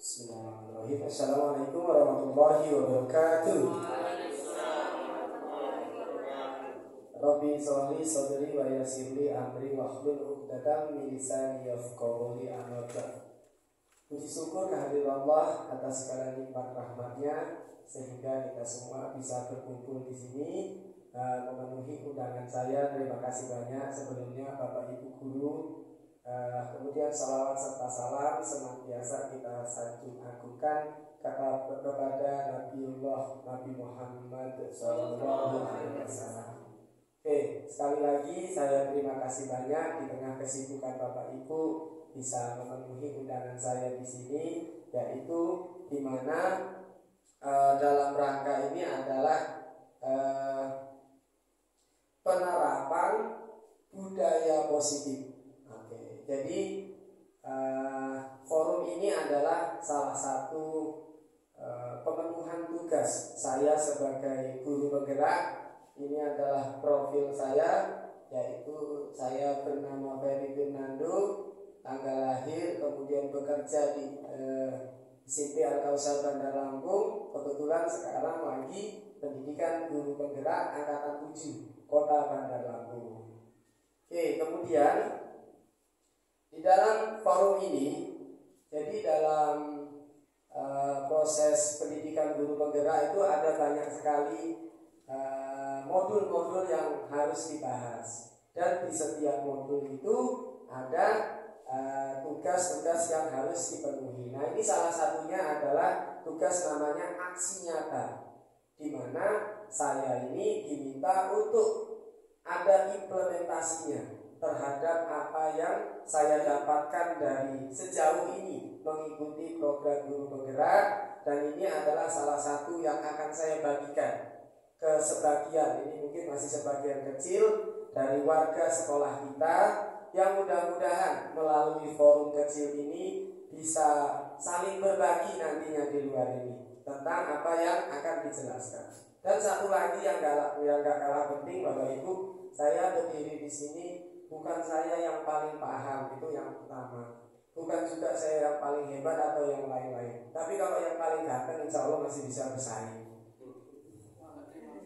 Bismillahirrahmanirrahim. Assalamualaikum warahmatullahi wabarakatuh. Rabbi sholli sadri wa yassirli amri wahlul 'uqdatam min lisani yafqahu qawli. Amma ba'd. Puji syukur kehadirat Allah atas segala nikmat rahmat-Nya sehingga kita semua bisa berkumpul di sini memenuhi undangan saya. Terima kasih banyak sebelumnya Bapak Ibu guru. Kemudian salawat serta salam senantiasa kita sanjung agungkan kepada Nabiullah Nabi Muhammad SAW. Oke, sekali lagi saya terima kasih banyak di tengah kesibukan Bapak Ibu bisa memenuhi undangan saya di sini, yaitu di mana dalam rangka ini adalah penerapan budaya positif. Jadi forum ini adalah salah satu pemenuhan tugas saya sebagai guru penggerak. Ini adalah profil saya, yaitu saya bernama Ferry Fernando, tanggal lahir, kemudian bekerja di SMP Al-Kausar Bandar Lampung. Kebetulan sekarang lagi pendidikan guru penggerak angkatan 7 Kota Bandar Lampung. Oke, kemudian di dalam forum ini, jadi dalam proses pendidikan guru penggerak itu ada banyak sekali modul-modul yang harus dibahas, dan di setiap modul itu ada tugas-tugas yang harus dipenuhi. Nah, ini salah satunya adalah tugas namanya aksi nyata, di mana saya ini diminta untuk ada implementasinya terhadap apa yang saya dapatkan dari sejauh ini mengikuti program guru penggerak, dan ini adalah salah satu yang akan saya bagikan ke sebagian, ini mungkin masih sebagian kecil dari warga sekolah kita, yang mudah-mudahan melalui forum kecil ini bisa saling berbagi nantinya di luar ini tentang apa yang akan dijelaskan. Dan satu lagi yang gak kalah penting Bapak Ibu, saya berdiri di sini bukan saya yang paling paham, itu yang utama. Bukan juga saya yang paling hebat atau yang lain-lain. Tapi kalau yang paling ganteng insya Allah masih bisa bersaing.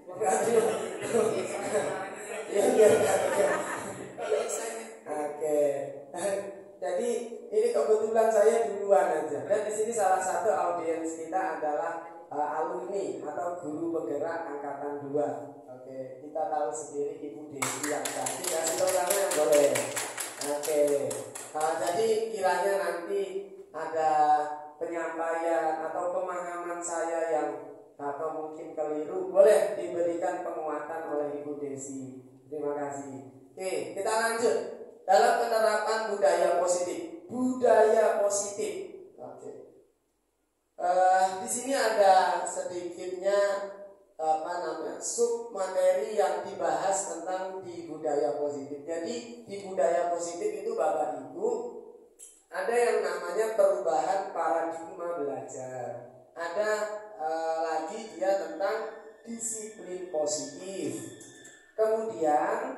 Oke. Jadi ini kebetulan saya duluan aja. Dan di sini salah satu audiens kita adalah alumni atau guru penggerak angkatan 2. Oke, kita tahu sendiri Ibu Desi yang cantik, kasih tahu yang boleh. Oke, jadi kiranya nanti ada penyampaian atau pemahaman saya yang atau mungkin keliru, boleh diberikan penguatan oleh Ibu Desi. Terima kasih. Oke, kita lanjut dalam penerapan budaya positif. Budaya positif. Oke. Di sini ada sedikitnya sub materi yang dibahas tentang di budaya positif. Jadi di budaya positif itu Bapak Ibu ada yang namanya perubahan paradigma belajar. Ada lagi dia tentang disiplin positif. Kemudian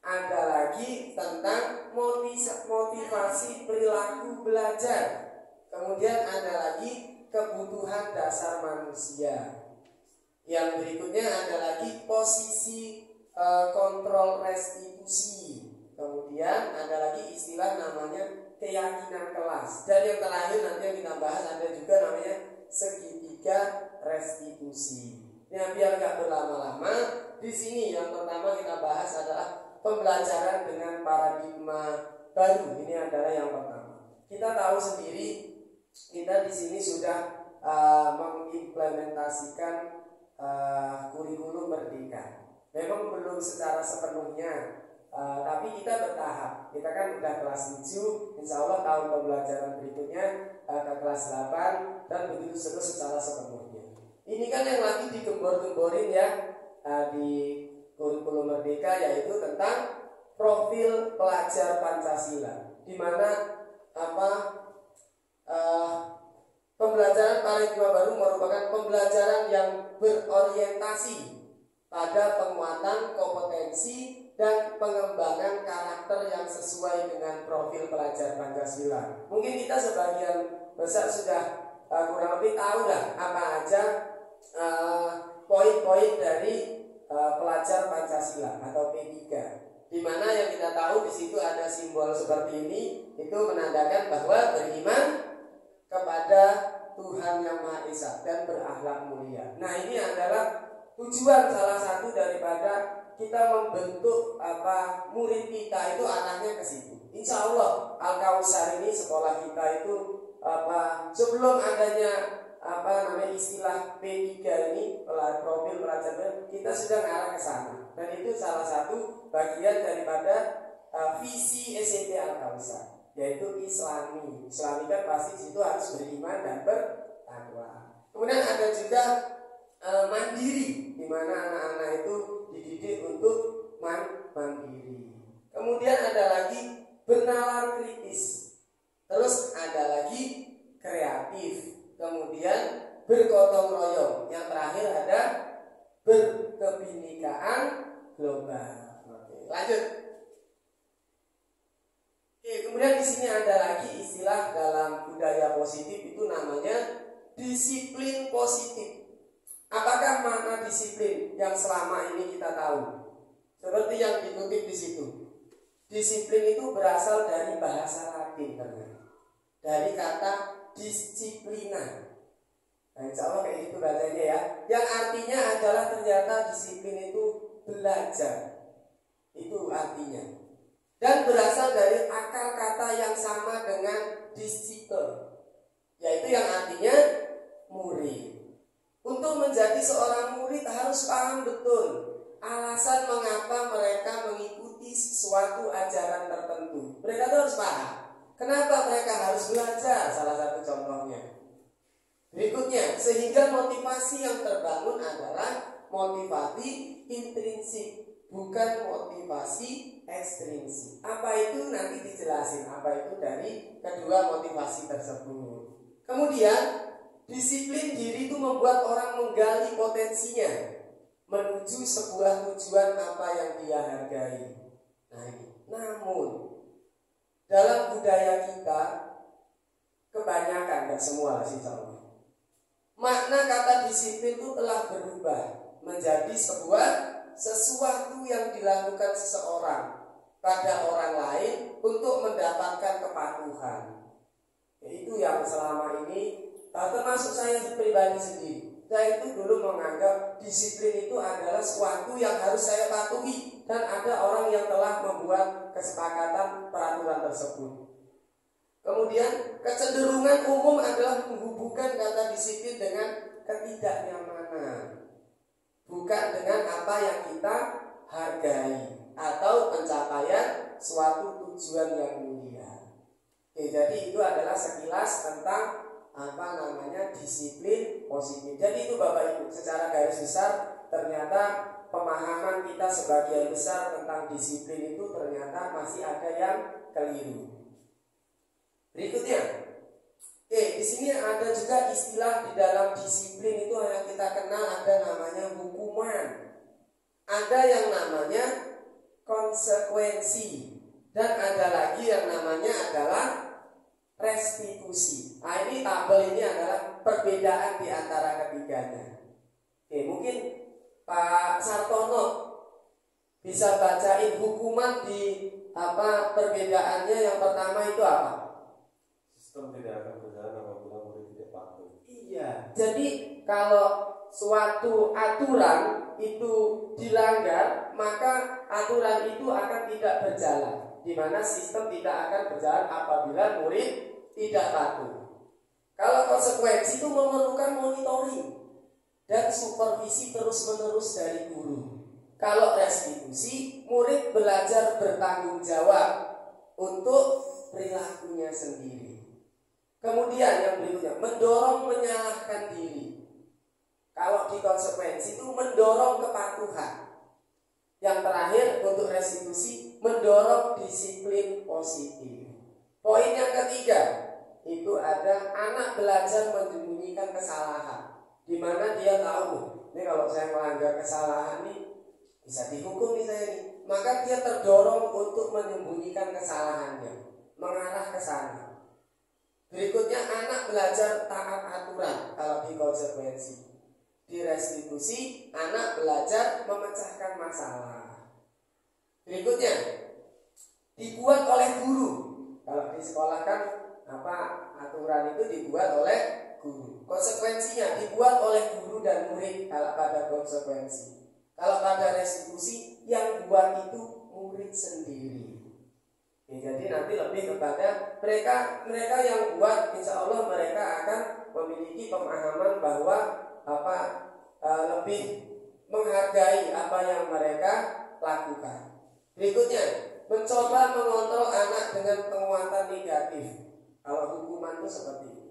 ada lagi tentang motivasi perilaku belajar. Kemudian ada lagi kebutuhan dasar manusia. Yang berikutnya ada lagi posisi kontrol restitusi. Kemudian ada lagi istilah namanya keyakinan kelas. Dan yang terakhir nanti yang kita bahas ada juga namanya segitiga restitusi. Nah, biar gak berlama-lama, di sini yang pertama kita bahas adalah pembelajaran dengan paradigma baru. Ini adalah yang pertama. Kita tahu sendiri, kita di sini sudah mengimplementasikan kurikulum merdeka. Memang belum secara sepenuhnya, tapi kita bertahap. Kita kan udah kelas 7, insya Allah tahun pembelajaran berikutnya ke kelas 8, dan begitu terus secara sepenuhnya. Ini kan yang lagi digembor-gemborin ya di kurikulum merdeka, yaitu tentang profil pelajar Pancasila, di mana pembelajaran paradigma baru merupakan pembelajaran yang berorientasi pada penguatan kompetensi dan pengembangan karakter yang sesuai dengan profil pelajar Pancasila. Mungkin kita sebagian besar sudah kurang lebih tahu lah apa aja poin-poin dari pelajar Pancasila atau P3. Di mana yang kita tahu di situ ada simbol seperti ini, itu menandakan bahwa beriman kepada Tuhan Yang Maha Esa dan berakhlak mulia. Nah, ini adalah tujuan salah satu daripada kita membentuk murid kita itu arahnya ke situ. Insya Allah Al-Kausar ini sekolah kita itu sebelum adanya istilah P3 ini profil pelajar kita sudah ngarah ke sana. Dan itu salah satu bagian daripada visi SMP Al-Kausar, yaitu Islami. Islami kan pasti situ harus beriman dan bertakwa. Kemudian ada juga mandiri, di mana anak-anak itu dididik untuk mandiri. Kemudian ada lagi bernalar kritis. Terus ada lagi kreatif. Kemudian bergotong royong. Yang terakhir ada berkebinekaan global. Oke, lanjut. Oke, kemudian di sini ada lagi istilah dalam budaya positif itu namanya disiplin positif. Apakah makna disiplin yang selama ini kita tahu? Seperti yang dikutip di situ. Disiplin itu berasal dari bahasa Latin, dari kata disiplina. Nah, insya Allah kayak gitu bacanya ya. Yang artinya adalah ternyata disiplin itu belajar. Itu artinya. Dan berasal dari akar kata yang sama dengan disiple, yaitu yang artinya murid. Untuk menjadi seorang murid harus paham betul alasan mengapa mereka mengikuti suatu ajaran tertentu. Mereka harus paham kenapa mereka harus belajar, salah satu contohnya. Berikutnya, sehingga motivasi yang terbangun adalah motivasi intrinsik, bukan motivasi ekstrinsik. Apa itu nanti dijelasin, apa itu dari kedua motivasi tersebut. Kemudian disiplin diri itu membuat orang menggali potensinya menuju sebuah tujuan apa yang dia hargai. Nah, namun dalam budaya kita kebanyakan, tidak semua sih sama, makna kata disiplin itu telah berubah menjadi sesuatu yang dilakukan seseorang pada orang lain untuk mendapatkan kepatuhan. Itu yang selama ini termasuk saya pribadi sendiri. Saya itu dulu menganggap disiplin itu adalah sesuatu yang harus saya patuhi, dan ada orang yang telah membuat kesepakatan peraturan tersebut. Kemudian kecenderungan umum adalah menghubungkan kata disiplin dengan ketidaknyamanan, bukan dengan apa yang kita hargai atau pencapaian suatu tujuan yang mulia. Oke, jadi itu adalah sekilas tentang disiplin positif. Jadi itu Bapak Ibu, secara garis besar ternyata pemahaman kita sebagian besar tentang disiplin itu ternyata masih ada yang keliru. Berikutnya, di sini ada juga istilah di dalam disiplin itu yang kita kenal, ada namanya hukuman, ada yang namanya konsekuensi, dan ada lagi yang namanya adalah restitusi. Nah, ini tabel ini adalah perbedaan di antara ketiganya. Mungkin Pak Sartono bisa bacain hukuman di perbedaannya. Yang pertama itu apa? Sistem tidak akan berjalan apabila murid tidak patuh. Iya. Jadi kalau suatu aturan itu dilanggar, maka aturan itu akan tidak berjalan. Di mana sistem tidak akan berjalan apabila murid tidak patuh. Kalau konsekuensi itu memerlukan monitoring dan supervisi terus-menerus dari guru. Kalau restitusi, murid belajar bertanggung jawab untuk perilakunya sendiri. Kemudian yang berikutnya, mendorong menyalahkan diri. Kalau di konsekuensi itu mendorong kepatuhan. Yang terakhir untuk restitusi, mendorong disiplin positif. Poin yang ketiga itu ada anak belajar menyembunyikan kesalahan, di mana dia tahu ini kalau saya melanggar kesalahan nih bisa dihukum nih saya nih, maka dia terdorong untuk menyembunyikan kesalahannya, mengarah ke sana. Berikutnya anak belajar taat aturan kalau di konsekuensi. Di restitusi anak belajar memecahkan masalah. Berikutnya dibuat oleh guru. Kalau di sekolah kan aturan itu dibuat oleh guru. Konsekuensinya dibuat oleh guru dan murid kalau pada konsekuensi. Kalau pada restitusi yang buat itu murid sendiri. Jadi nanti lebih kepada mereka yang buat, insya Allah mereka akan memiliki pemahaman bahwa lebih menghargai apa yang mereka lakukan. Berikutnya, mencoba mengontrol anak dengan penguatan negatif. Kalau hukuman itu seperti itu.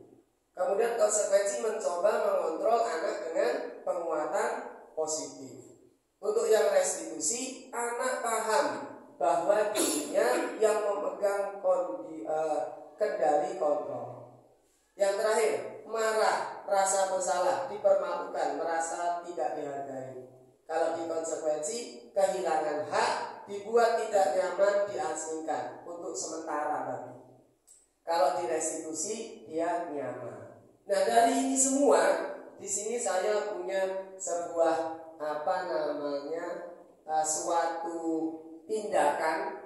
Kemudian konsekuensi mencoba mengontrol anak dengan penguatan positif. Untuk yang restitusi, anak paham bahwa dirinya yang memegang kendali kontrol. Yang terakhir, marah, rasa bersalah, dipermalukan, merasa tidak dihargai. Kalau di konsekuensi, kehilangan hak, dibuat tidak nyaman, diasingkan untuk sementara bagi. Kalau di restitusi, dia nyaman. Nah, dari ini semua, di sini saya punya sebuah suatu tindakan.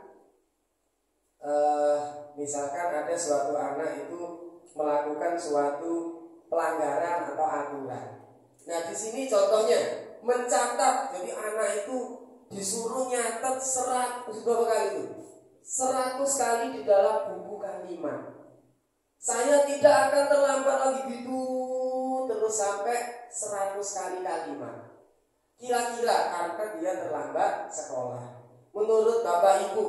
Misalkan ada suatu anak itu melakukan suatu pelanggaran atau aturan. Nah, di sini contohnya mencatat. Jadi anak itu disuruh nyatet 100 kali di dalam buku kalimat. Saya tidak akan terlambat lagi gitu terus sampai 100 kali kalimat. Kira-kira karena dia terlambat sekolah. Menurut Bapak Ibu,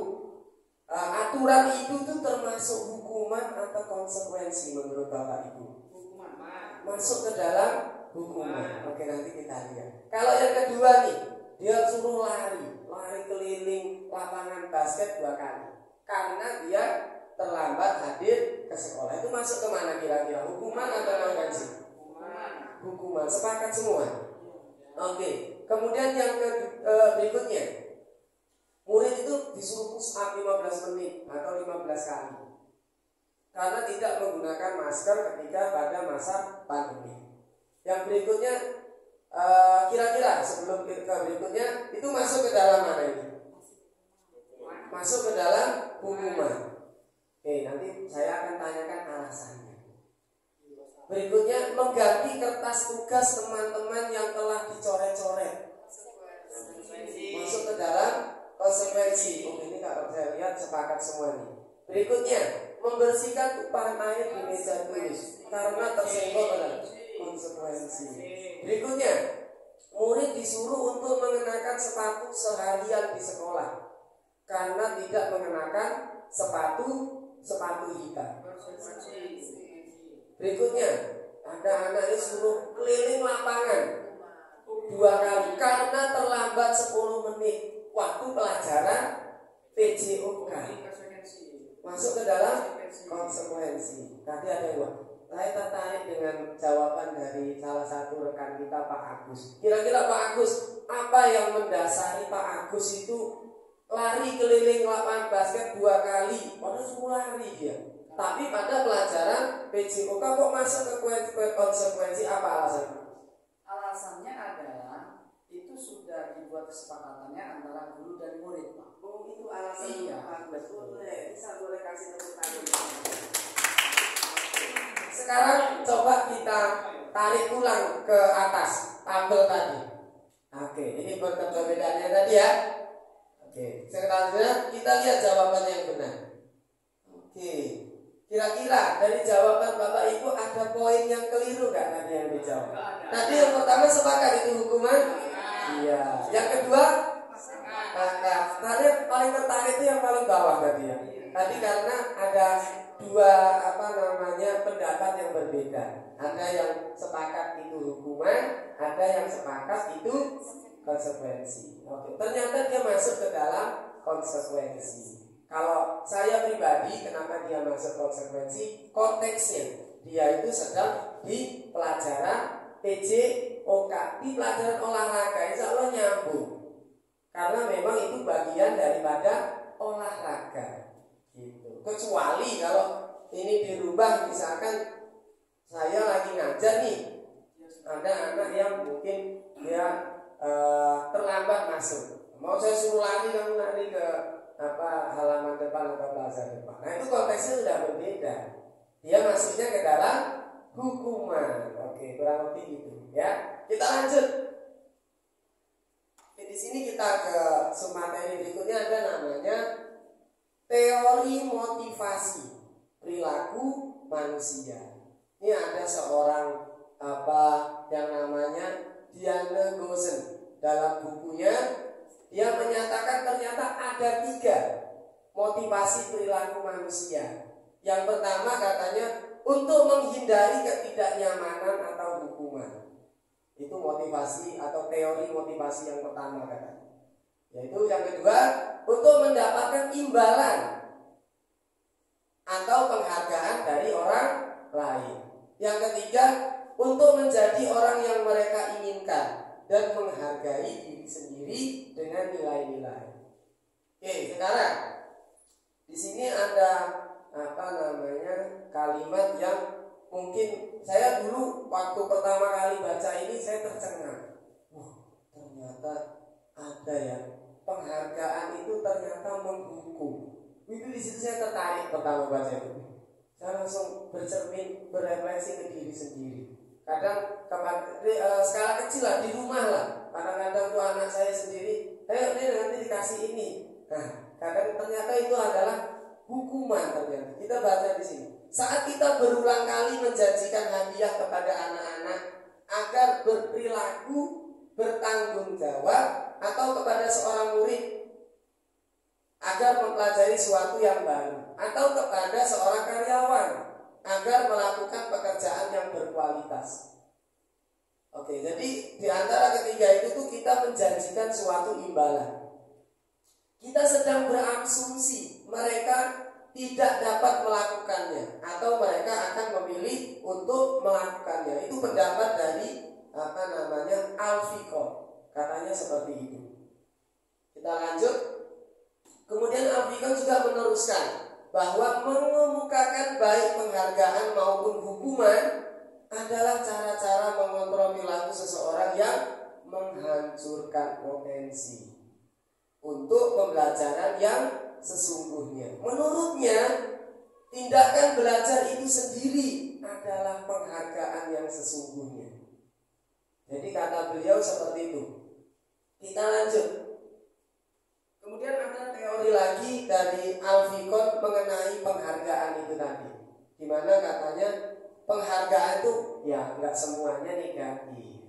aturan itu tuh termasuk hukuman atau konsekuensi menurut Bapak Ibu? Hukuman. Masuk ke dalam hukuman. Oke, nanti kita lihat. Kalau yang kedua nih, dia suruh lari keliling lapangan basket 2 kali karena dia terlambat hadir ke sekolah. Itu masuk ke mana kira-kira? Hukuman atau konsekuensi? Hukuman. Sepakat semua? Oke. Kemudian yang berikutnya, murid itu disuruh push up 15 menit atau 15 kali karena tidak menggunakan masker ketika pada masa pandemi. Yang berikutnya, kira-kira sebelum ke berikutnya itu masuk ke dalam mana ini? Masuk ke dalam hukuman. Oke, nanti saya akan tanyakan alasannya. Berikutnya, mengganti kertas tugas teman-teman yang telah dicoret-coret. Masuk ke dalam konsekuensi. Ini kalau saya lihat sepakat semua nih. Berikutnya, membersihkan tumpahan air di meja tulis karena tersenggol dalam konsekuensi. Berikutnya, murid disuruh untuk mengenakan sepatu seharian di sekolah karena tidak mengenakan sepatu hitam. Berikutnya, ada anak disuruh keliling lapangan 2 kali karena terlambat 10 menit waktu pelajaran PJOK. Masuk ke dalam konsekuensi. Tadi ada yang saya tertarik dengan jawaban dari salah satu rekan kita, Pak Agus. Kira-kira Pak Agus, apa yang mendasari Pak Agus itu lari keliling lapangan basket 2 kali? Padahal suruh lari dia. Tapi pada pelajaran PJOK kok masuk ke konsekuensi, apa alasannya? Alasannya adalah itu sudah dibuat kesepakatannya antara guru dan murid, Pak. Oh, itu alasan. Iya. Boleh kasih tepuk tangan. Sekarang coba kita tarik ulang ke atas tabel tadi. Oke, ini perbedaannya tadi ya. Oke, selanjutnya kita lihat jawaban yang benar. Oke, kira-kira dari jawaban Bapak Ibu ada poin yang keliru nggak tadi yang dijawab? Tadi yang pertama sepakat itu hukuman. Iya. Yang kedua, tadi paling tertarik itu yang paling bawah tadi ya. Tadi karena ada 2 pendapat yang berbeda. Ada yang sepakat itu hukuman, ada yang sepakat itu konsekuensi. Oke, ternyata dia masuk ke dalam konsekuensi. Kalau saya pribadi, kenapa dia masuk konsekuensi? Konteksnya, dia itu sedang di pelajaran PJOK, di pelajaran olahraga, insya Allah nyambung. Karena memang itu bagian daripada olahraga. Gitu. Kecuali kalau ini dirubah, misalkan saya lagi ngajar nih, ada anak yang mungkin dia terlambat masuk, mau saya suruh lari, kamu lari ke halaman depan atau plaza depan. Nah itu konteksnya sudah berbeda. Dia masuknya ke dalam hukuman. Oke, kurang lebih gitu ya. Kita lanjut. Di sini kita ke materi berikutnya, ada namanya teori motivasi perilaku manusia. Ini ada seorang yang namanya Diana Gosen. Dalam bukunya dia menyatakan ternyata ada 3 motivasi perilaku manusia. Yang pertama katanya untuk menghindari ketidaknyamanan atau hukuman. Itu motivasi atau teori motivasi yang pertama katanya. Yaitu yang kedua untuk mendapatkan imbalan atau penghargaan dari orang lain. Yang ketiga untuk menjadi orang yang mereka inginkan dan menghargai diri sendiri dengan nilai-nilai. Oke, sekarang di sini ada kalimat yang mungkin saya dulu waktu pertama kali baca ini saya tercengang. Ternyata ada ya, penghargaan itu ternyata menghukum. Itu di situ saya tertarik pertama baca itu. Saya langsung bercermin, berefleksi ke diri sendiri. Kadang skala kecil lah, di rumah lah. Kadang-kadang tuh anak saya sendiri, ayo nih nanti dikasih ini. Nah, kadang ternyata itu adalah hukuman ternyata. Kita baca di sini. Saat kita berulang kali menjanjikan hadiah kepada anak-anak agar berperilaku bertanggung jawab, atau kepada seorang murid agar mempelajari sesuatu yang baru, atau kepada seorang karyawan agar melakukan pekerjaan yang berkualitas. Oke, jadi di antara ketiga itu tuh kita menjanjikan suatu imbalan. Kita sedang berasumsi mereka tidak dapat melakukannya atau mereka akan memilih untuk melakukannya. Itu pendapat dari Al-Fiqh. Katanya seperti itu. Kita lanjut. Kemudian Al-Fiqh juga meneruskan bahwa mengemukakan baik penghargaan maupun hukuman adalah cara-cara mengontrol perilaku seseorang yang menghancurkan potensi untuk pembelajaran yang sesungguhnya. Menurutnya, tindakan belajar itu sendiri adalah penghargaan yang sesungguhnya. Jadi kata beliau seperti itu. Kita lanjut. Kemudian ada teori lagi dari Al-Fiqh mengenai penghargaan itu tadi, di mana katanya penghargaan itu ya nggak semuanya negatif.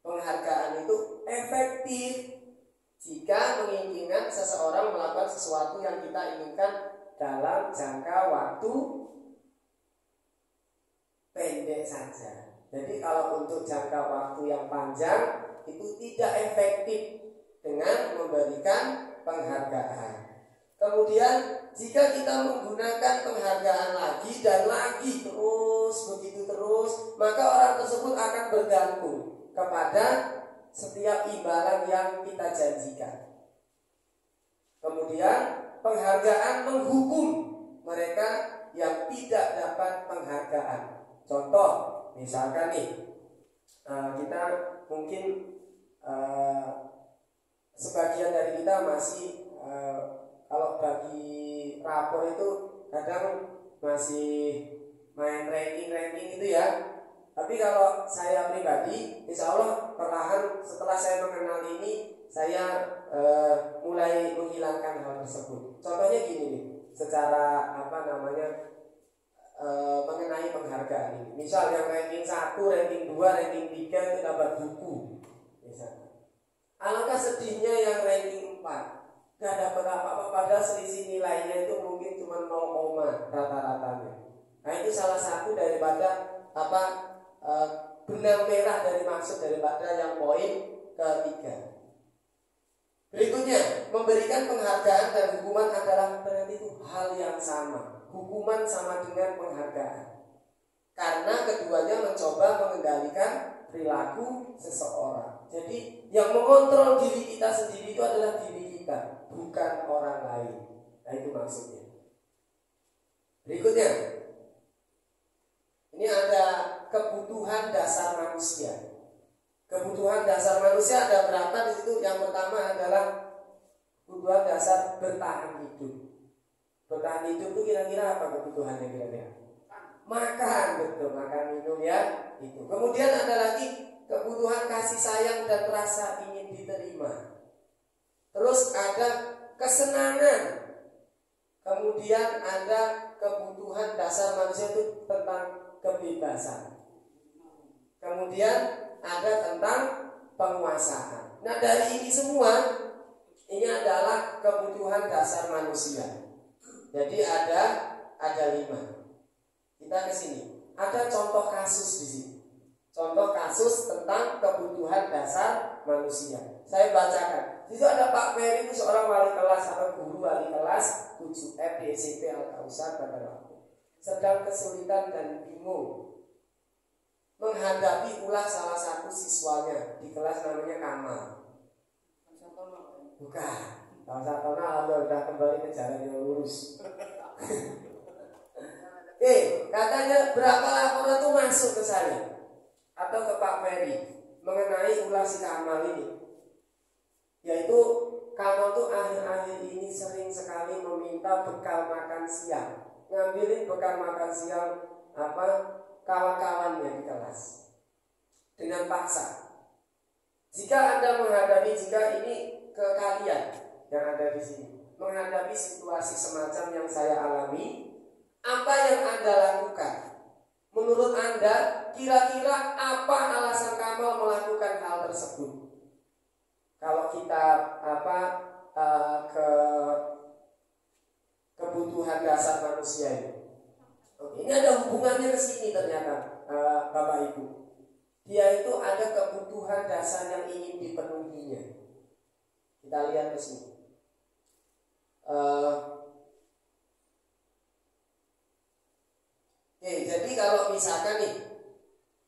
Penghargaan itu efektif jika menginginkan seseorang melakukan sesuatu yang kita inginkan dalam jangka waktu pendek saja. Jadi kalau untuk jangka waktu yang panjang itu tidak efektif dengan memberikan penghargaan. Kemudian jika kita menggunakan penghargaan lagi dan lagi terus begitu terus, maka orang tersebut akan bergantung kepada setiap imbalan yang kita janjikan. Kemudian penghargaan menghukum mereka yang tidak dapat penghargaan. Contoh, misalkan nih kita mungkin sebagian dari kita masih kalau bagi rapor itu kadang masih main ranking itu ya. Tapi kalau saya pribadi, insya Allah perlahan setelah saya mengenal ini, saya mulai menghilangkan hal tersebut. Contohnya gini nih, secara mengenai penghargaan ini. Misal yang ranking 1, ranking 2, ranking 3 itu dapat buku. Misalnya. Alangkah sedihnya yang ranking 4 gak dapat apa-apa, padahal selisih nilainya itu mungkin cuma 0, rata-ratanya. Nah itu salah satu daripada benang merah dari maksud daripada yang poin ketiga. Berikutnya, memberikan penghargaan dan hukuman adalah berarti itu hal yang sama. Hukuman sama dengan penghargaan, karena keduanya mencoba mengendalikan perilaku seseorang. Jadi yang mengontrol diri kita sendiri itu adalah diri kita, bukan orang lain. Nah itu maksudnya. Berikutnya, hidup. Bertahan hidup itu kira-kira apa kebutuhannya kira-kira? Makan, betul, makan minum ya itu. Kemudian ada lagi kebutuhan kasih sayang dan rasa ingin diterima. Terus ada kesenangan. Kemudian ada kebutuhan dasar manusia itu tentang kebebasan. Kemudian ada tentang penguasaan. Nah, dari ini semua ini adalah kebutuhan dasar manusia. Jadi ada 5. Kita ke sini. Ada contoh kasus di sini. Contoh kasus tentang kebutuhan dasar manusia. Saya bacakan. Di situ ada Pak Ferry, itu seorang wali kelas atau guru wali kelas 7F di SMP Al-Kausar pada waktu sedang kesulitan dan bingung menghadapi ulah salah satu siswanya di kelas namanya Kamal. Bukan. Kalau Satono alhamdulillah sudah kembali ke jalan yang lurus. Katanya berapa laporan itu masuk ke saya atau ke Pak Ferry mengenai ulah si Kamal ini. Yaitu Kamal tuh akhir-akhir ini sering sekali meminta bekal makan siang, ngambilin bekal makan siang kawan-kawannya di kelas dengan paksa. Jika Anda menghadapi, jika ini ke kalian yang ada di sini menghadapi situasi semacam yang saya alami, apa yang Anda lakukan? Menurut Anda, kira-kira apa alasan Kamal melakukan hal tersebut? Kalau kita kebutuhan dasar manusia ini. Oke, ini ada hubungannya ke sini ternyata, Bapak Ibu. Dia itu ada kebutuhan dasar yang ingin dipenuhinya. Kita lihat ke sini. Jadi kalau misalkan nih,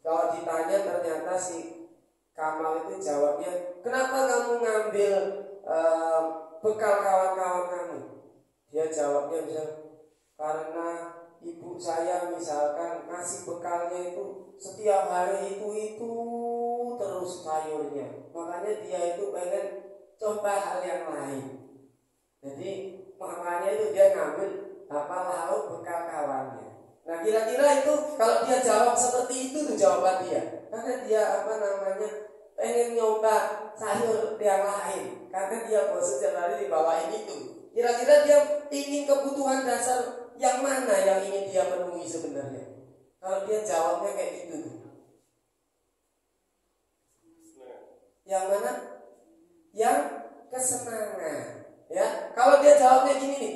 kalau ditanya ternyata si Kamal itu jawabnya, kenapa kamu ngambil bekal kawan-kawan kamu? Dia jawabnya misal, karena ibu saya misalkan ngasih bekalnya itu setiap hari itu terus sayurnya. Makanya dia itu pengen coba hal yang lain. Jadi makanya itu dia ngambil lauk bekal kawannya. Nah kira-kira itu kalau dia jawab seperti itu tuh jawaban dia. Karena dia pengen nyoba sayur yang lain. Karena dia bosan setiap hari dibawain itu. Kira-kira dia ingin kebutuhan dasar yang mana yang ingin dia penuhi sebenarnya? Kalau dia jawabnya kayak gitu tuh. Yang mana? Yang kesenangan. Ya, kalau dia jawabnya gini nih,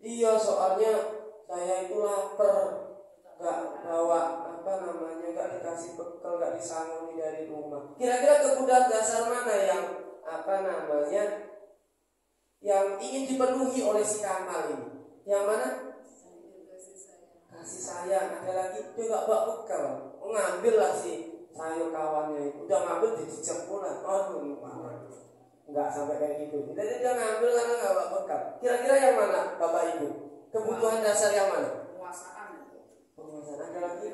iya soalnya saya itu lapar, nggak bawa nggak dikasih bekal, nggak disangoni dari rumah. Kira-kira kebutuhan dasar mana yang yang ingin dipenuhi oleh si Kamal ini? Yang mana? Kasih sayang. Ada lagi dia nggak bawa bekal, ngambil lah si sayur kawannya itu, udah ngambil dijejak pulang. Nggak sampai kayak gitu. Jadi dia ngambil karena nggak bawa bekal. Kira-kira yang mana, Bapak Ibu? Kebutuhan dasar yang mana? Penguasaan. Ada lagi?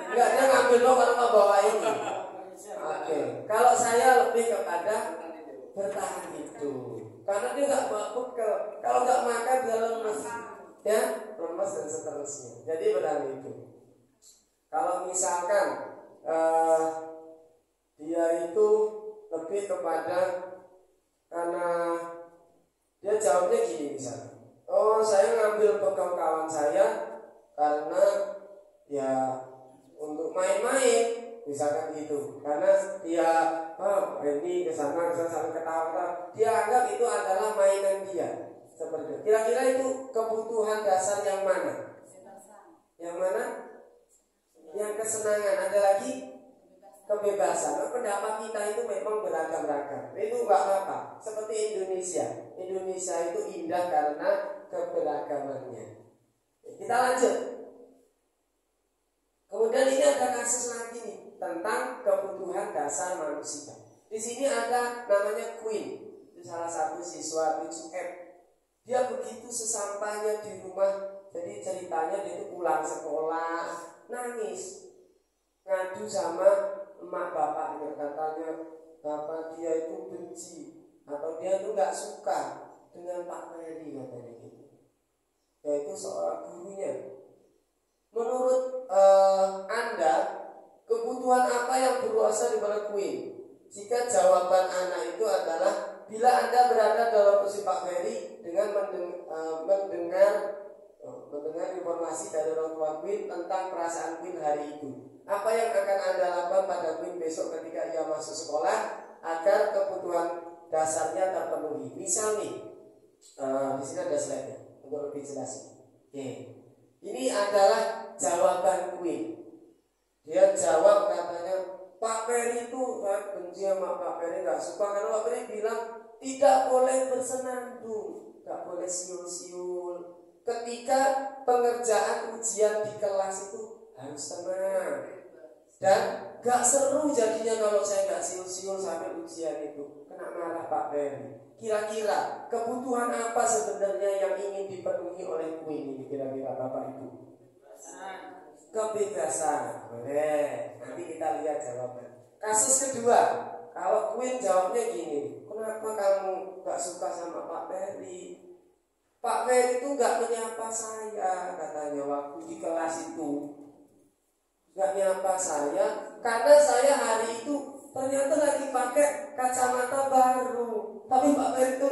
Enggak, dia ngambil loh karena mau bawa ini. Oke. Kalau saya lebih kepada bertahan hidup. Karena dia nggak bawa bekal. Kalau nggak makan dia lemes, ya lemes dan seterusnya. Jadi bertahan hidup. Kalau misalkan dia itu lebih kepada karena dia jawabnya gini misalnya, oh saya ngambil bekal kawan saya karena ya untuk main-main misalkan gitu, karena dia ini kesana sampai ketawa-ketawa, dia anggap itu adalah mainan dia seperti itu. Kira-kira itu kebutuhan dasar yang mana? Yang mana? Yang kesenangan. Ada lagi kebebasan. Pendapat kita itu memang beragam-ragam. Itu nggak apa-apa. Seperti Indonesia. Indonesia itu indah karena keberagamannya. Kita lanjut. Kemudian ini ada kasus lagi nih tentang kebutuhan dasar manusia. Di sini ada namanya Queen. Itu salah satu siswa 7F. Dia begitu sesampainya di rumah. Jadi ceritanya dia itu pulang sekolah nangis, ngadu sama emak bapaknya, katanya bapak dia itu benci atau dia tuh nggak suka dengan Pak Ferry katanya gitu. Yaitu seorang gurunya. Menurut Anda, kebutuhan apa yang berkuasa di balik Queen? Jika jawaban anak itu adalah bila Anda berada dalam posisi Pak Ferry dengan mendengar informasi dari orang tua Queen tentang perasaan Queen hari itu, apa yang akan Anda lakukan pada Queen besok ketika ia masuk sekolah agar kebutuhan dasarnya terpenuhi? Misal nih, di sini ada slide-nya untuk lebih jelas. Oke. Ini adalah jawaban Queen. Dia jawab katanya, Pak Ferry itu saya benci sama Pak Ferry, nggak suka karena Pak Ferry bilang tidak boleh bersenandung, nggak boleh siul-siul. Ketika pengerjaan ujian di kelas itu harus tenang dan nggak seru jadinya kalau saya nggak siul-siul sampai ujian itu. Kena marah Pak Ferry. Kira-kira kebutuhan apa sebenarnya yang ingin dipenuhi oleh Queen ini kira-kira Bapak Ibu? Kebebasan. Boleh. Nanti kita lihat jawaban. Kasus kedua, kalau Queen jawabnya gini, kenapa kamu gak suka sama Pak Ferry? Pak Ferry itu gak menyapa saya katanya waktu di kelas itu. Gak menyapa saya karena saya hari itu ternyata lagi pakai kacamata baru. Tapi Pak Ferry itu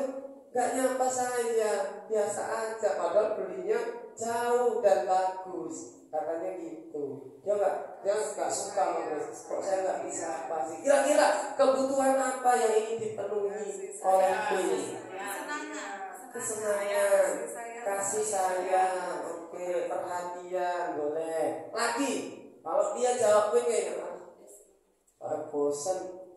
gak nyapa saya, biasa aja, padahal belinya jauh dan bagus. Katanya gitu. Dia nggak suka sama kok saya nggak bisa apa sih. Kira-kira kebutuhan apa yang ingin dipenuhi oleh Queen? Kesenangan, kasih sayang, oke, perhatian, boleh. Lagi, kalau dia jawab Queen kayaknya, bosan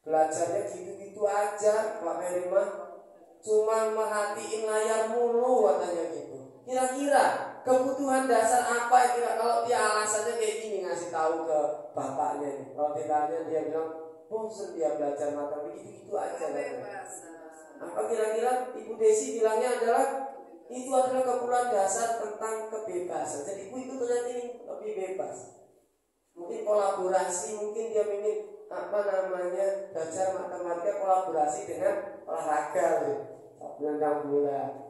belajarnya gitu-gitu aja, Pak Ferry mah cuma merhatiin layar mulu katanya gitu. Kira-kira kebutuhan dasar apa yang kira kalau dia alasannya kayak gini ngasih tahu ke bapaknya. Kalau ditanya dia bilang bosan dia belajar matematika gitu aja. Apa kira-kira Ibu Desi bilangnya adalah itu adalah kebutuhan dasar tentang kebebasan. Jadi itu ternyata ini lebih bebas. Mungkin kolaborasi, mungkin dia ingin belajar matematika kolaborasi dengan olahraga, nendang bola.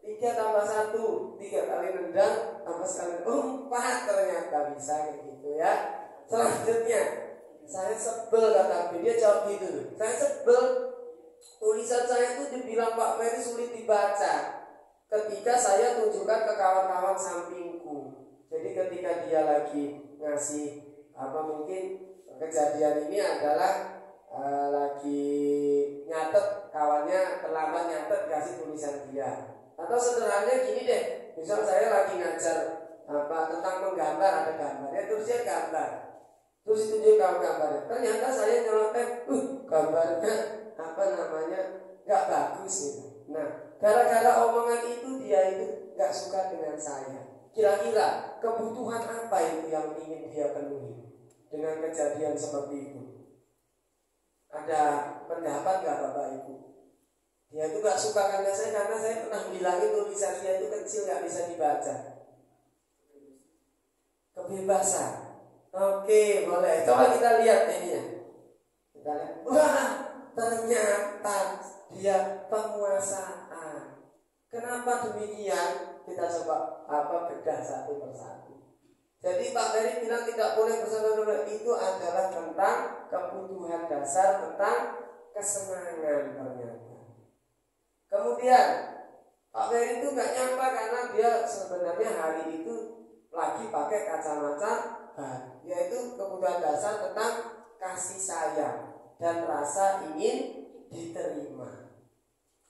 3 tambah 1, 3 kali nendang tambah sekali 4 ternyata bisa kayak gitu ya. Selanjutnya, saya sebel kata dia jawab gitu. Saya sebel tulisan saya itu dibilang Pak Ferry sulit dibaca ketika saya tunjukkan ke kawan-kawan sampingku. Jadi ketika dia lagi ngasih mungkin kejadian ini adalah lagi nyatet, kawannya terlambat nyatet kasih tulisan dia. Atau sederhananya gini deh, misal saya lagi ngajar tentang menggambar, ada gambarnya, terus dia gambar, terus ditunjuk gambarnya. Ternyata saya nyeloteh, gambarnya nggak bagus gitu. Nah, gara-gara omongan itu dia itu nggak suka dengan saya. Kira-kira kebutuhan apa itu yang ingin dia penuhi dengan kejadian seperti itu? Ada pendapat nggak Bapak Ibu? Dia itu gak suka karena saya pernah bilangin tulisan dia itu kecil gak bisa dibaca. Kebebasan. Oke, boleh. Coba kita lihat ini. Kita lihat. Wah, ternyata dia penguasaan. Kenapa demikian? Kita coba bedah satu persatu. Jadi Pak Ferry bilang tidak boleh bersenang-senang, itu adalah tentang kebutuhan dasar, tentang kesenangan ternyata. Kemudian Pak Ferry itu nggak nyapa karena dia sebenarnya hari itu lagi pakai kacamata yaitu kebutuhan dasar tentang kasih sayang dan rasa ingin diterima.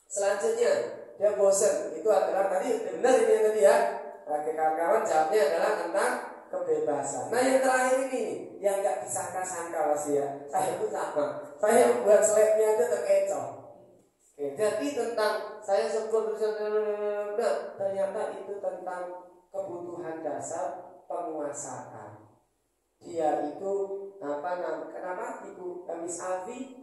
Selanjutnya dia bosan, itu adalah tadi benar ini yang tadi ya. Kawan-kawan jawabnya adalah tentang kebebasan. Nah yang terakhir ini yang nggak disangka-sangka pasti ya. Saya pun sama. Saya buat slide-nya itu terkecoh. Jadi tentang saya sebut ternyata itu tentang kebutuhan dasar penguasaan. Dia itu kenapa Ibu Miss Alfi?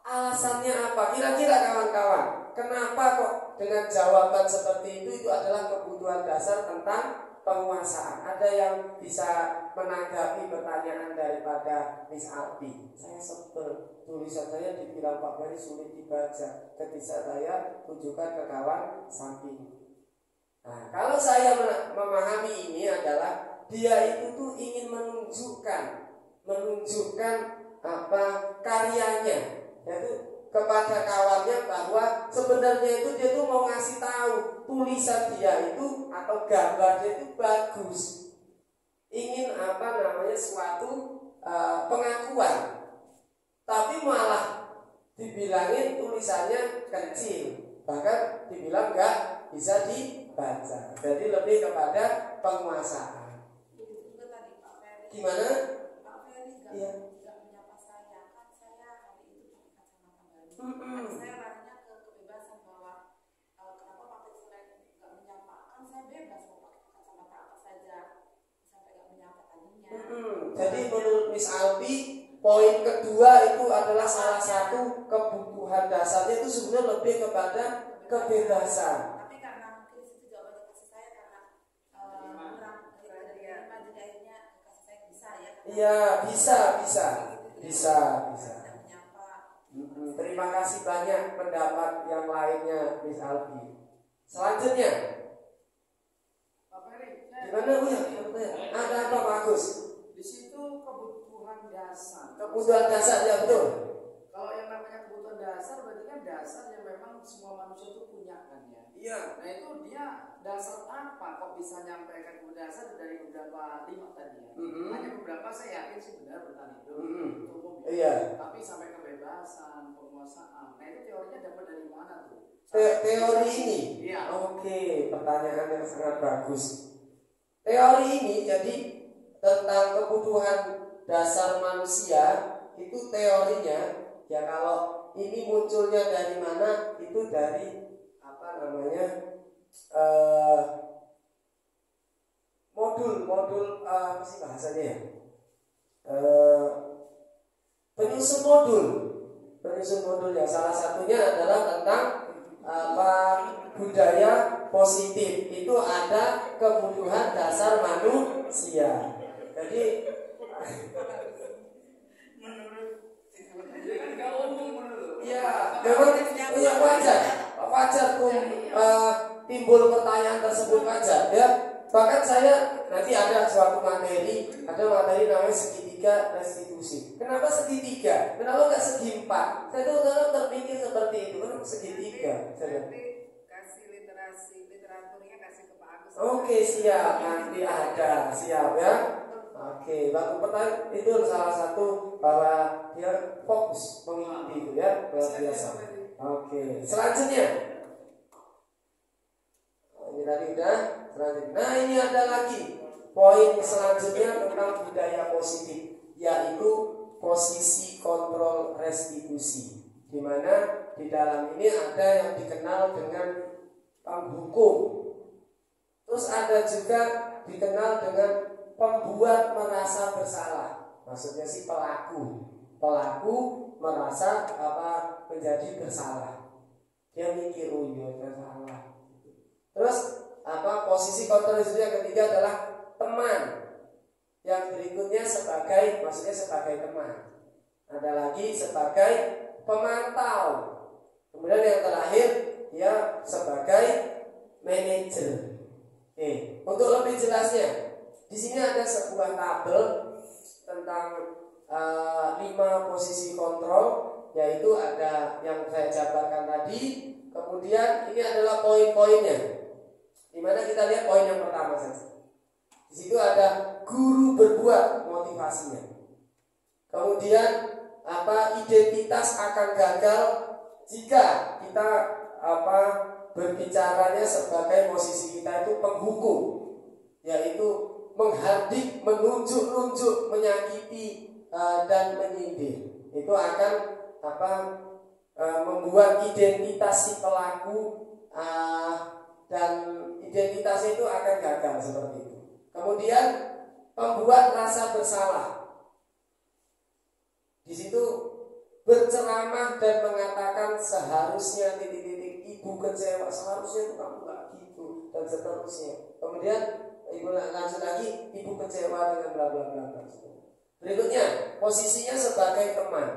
Alasannya apa? Kira-kira kawan-kawan, kenapa kok dengan jawaban seperti itu adalah kebutuhan dasar tentang penguasaan. Ada yang bisa menanggapi pertanyaan daripada Miss Alpi? Saya sebel, tulisan saya dibilang Pak Ferry sulit dibaca ketika saya tunjukkan ke kawan samping. Nah, kalau saya memahami ini adalah dia itu tuh ingin menunjukkan apa karyanya, yaitu kepada kawannya bahwa sebenarnya itu dia tuh mau ngasih tahu tulisan dia itu atau gambar dia itu bagus. Ingin suatu pengakuan, tapi malah dibilangin tulisannya kecil, bahkan dibilang nggak bisa dibaca. Jadi lebih kepada penguasaan. Gimana? Pak Ferry Iya. nggak menyapa saya, kan saya hari itu pakai kacamata baru. Saya larinya ke kebebasan bahwa kenapa Pak Ferry nggak menyapa? Kan saya bebas mau pakai kacamata apa saja sampai nggak menyapa tadinya. Jadi menurut Miss Alpi, poin kedua itu adalah salah satu kebutuhan dasarnya itu sebenarnya lebih kepada kebebasan. Tapi karena mungkin situ jawabannya kasih saya karena kurang dari akhirnya kasih saya bisa ya. Iya, bisa. Terima kasih banyak pendapat yang lainnya Miss Alfi. Selanjutnya, Pak Ferry, gimana Bu? Ada apa Pak Agus? di situ kebutuhan dasar. Kebutuhan dasar ya betul. Kalau yang namanya kebutuhan dasar berarti kan dasar yang memang semua manusia itu punya kan ya. Iya. Nah itu dia dasar apa kok bisa nyampaikan kebutuhan dasar dari beberapa lima tadi ya. Hanya beberapa saya yakin sih benar bertahan hidup. Umum ya. Iya. Tapi sampai kebebasan, penguasaan. Nah itu teorinya dapat dari mana tuh? Teori ini. Iya. Oke, pertanyaan yang sangat bagus. Teori ini jadi tentang kebutuhan dasar manusia itu teorinya ya kalau ini munculnya dari mana itu dari modul apa sih bahasanya ya, penyusun modul ya salah satunya adalah tentang budaya positif itu ada kebutuhan dasar manusia. Jadi ya wajar timbul pertanyaan tersebut wajar ya. Bahkan saya nanti ada suatu materi namanya segitiga restitusi. Kenapa segitiga? Kenapa nggak segi empat? Saya tuh terpikir seperti itu. Kenapa segitiga? Kasih literaturnya kasih ke Pak Agus. Oke, siap, nanti ada, siap ya. Oke, waktu pertanyaan itu salah satu bahwa dia fokus mengikuti itu ya, luar biasa. Oke, selanjutnya. Ini tadi udah, selanjutnya. Nah, ini ada lagi poin selanjutnya tentang budaya positif, yaitu posisi kontrol restitusi. Di mana di dalam ini ada yang dikenal dengan penghukum. Terus ada juga dikenal dengan pembuat merasa bersalah. Maksudnya si pelaku merasa menjadi bersalah. Dia mikir bersalah. Terus posisi kontrol itu yang ketiga adalah teman. Yang berikutnya sebagai teman. Ada lagi sebagai pemantau. Kemudian yang terakhir dia sebagai manajer. Untuk lebih jelasnya, di sini ada sebuah tabel tentang 5 posisi kontrol, yaitu ada yang saya jabarkan tadi. Kemudian ini adalah poin-poinnya. Di mana kita lihat poin yang pertama saja. Di situ ada guru berbuat motivasinya. Kemudian identitas akan gagal jika kita berbicaranya sebagai posisi kita itu penghukum, yaitu menghardik, menunjuk-nunjuk, menyakiti dan menyindir. Itu akan membuat identitas si pelaku dan identitasnya itu akan gagal seperti itu. Kemudian pembuat rasa bersalah. Di situ berceramah dan mengatakan seharusnya ibu kecewa, seharusnya itu kamu nggak gitu dan seterusnya. Kemudian Ibu lanjut lagi, ibu kecewa dengan bla bla bla bla. Berikutnya, posisinya sebagai teman.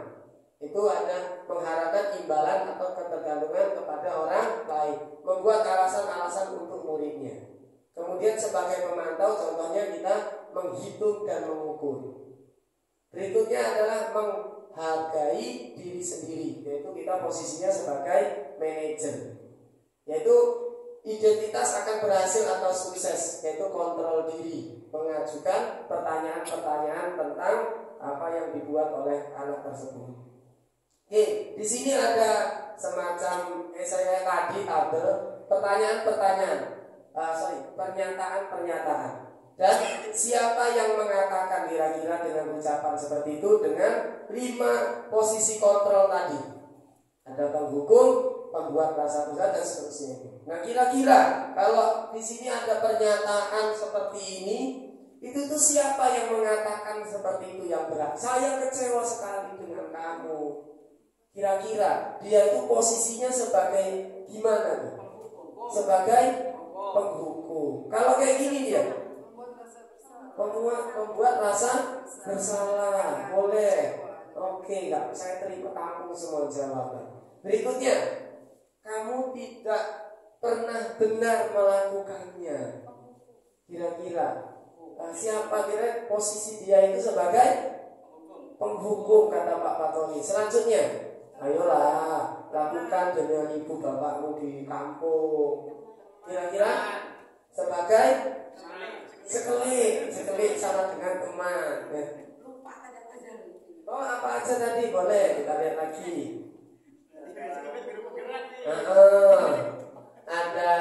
Itu ada mengharapkan imbalan atau ketergantungan kepada orang lain, membuat alasan-alasan untuk muridnya. Kemudian sebagai pemantau, contohnya kita menghitung dan mengukur. Berikutnya adalah menghargai diri sendiri, yaitu kita posisinya sebagai manajer, yaitu identitas akan berhasil atau sukses, yaitu kontrol diri, mengajukan pertanyaan-pertanyaan tentang apa yang dibuat oleh anak tersebut. Oke, di sini ada semacam saya tadi tabel pernyataan-pernyataan. Dan siapa yang mengatakan kira-kira dengan ucapan seperti itu dengan 5 posisi kontrol tadi. Ada penghukum, pembuat rasa bersalah dan seterusnya. Nah, kira-kira kalau di sini ada pernyataan seperti ini, itu tuh siapa yang mengatakan seperti itu yang berat? Saya kecewa sekali dengan kamu. Kira-kira dia itu posisinya sebagai gimana tuh? Sebagai penghukum. Kalau kayak gini dia membuat rasa bersalah. Boleh. Oke, enggak, saya terima kamu semua jawaban. Berikutnya, kamu tidak pernah benar melakukannya. Kira-kira siapa kira posisi dia itu sebagai penghukum, kata Pak Patoni. Selanjutnya, ayolah lakukan dengan ibu bapakmu di kampung. Kira-kira sebagai sekelik sama dengan teman. Oh, apa aja tadi boleh kita lihat lagi. Ada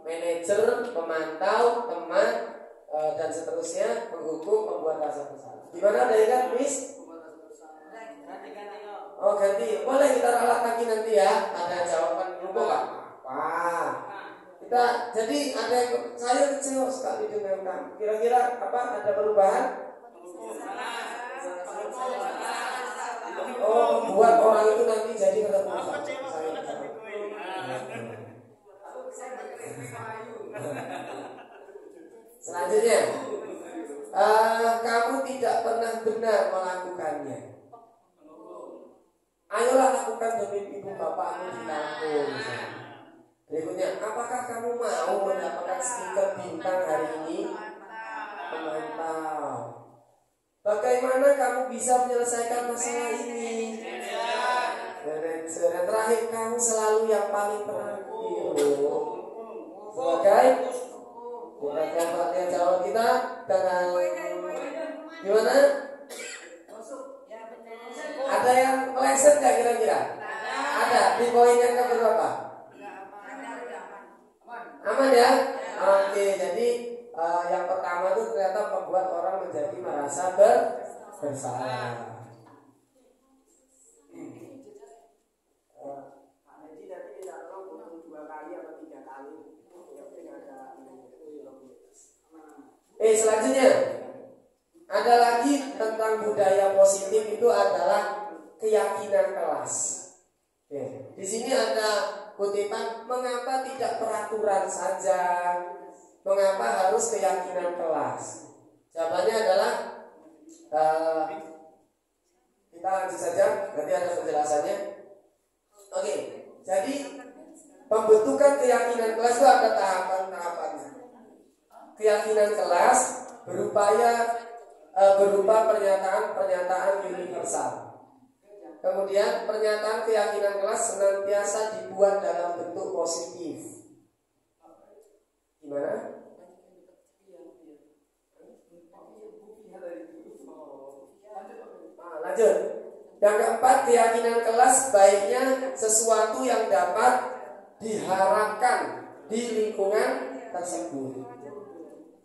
manajer, pemantau, teman, dan seterusnya, penghukum, pembuat rasa bersalah. Gimana ada ingat, Miss? Oh, ganti. Boleh kita ralat lagi nanti ya. Ada jawaban dulu Pak. Wah. Kita jadi ada yang saya kecewa sekali dengan kamu. Kira-kira apa? Ada perubahan? Oh, buat orang itu nanti jadi ketemu. Selanjutnya, kamu tidak pernah benar melakukannya. Ayolah lakukan demi ibu bapakmu di kampung. Berikutnya, apakah kamu mau mendapatkan stiker bintang hari ini? Pemantau. Bagaimana kamu bisa menyelesaikan masalah ini? Manajer. Dan terakhir, kamu selalu yang paling terakhir. Sebagai kita lihat jawab kita dengan gimana? Ada yang meleset nggak kira-kira? Ada. Di poin yang keberapa? Aman ya? Oke, jadi yang pertama itu ternyata membuat orang menjadi merasa bersalah. Jadi nanti tidak tahu 2 kali atau 3 kali. Selanjutnya ada lagi tentang budaya positif, itu adalah keyakinan kelas. Di sini ada kutipan, mengapa tidak peraturan saja? Mengapa harus keyakinan kelas? Jawabannya adalah kita lanjut saja, nanti ada penjelasannya. Oke, jadi pembentukan keyakinan kelas itu ada tahapan-tahapannya. Keyakinan kelas berupa pernyataan universal. Kemudian pernyataan keyakinan kelas senantiasa dibuat dalam bentuk positif. Gimana? Lanjut. Yang keempat, keyakinan kelas baiknya sesuatu yang dapat diharapkan di lingkungan tersebut.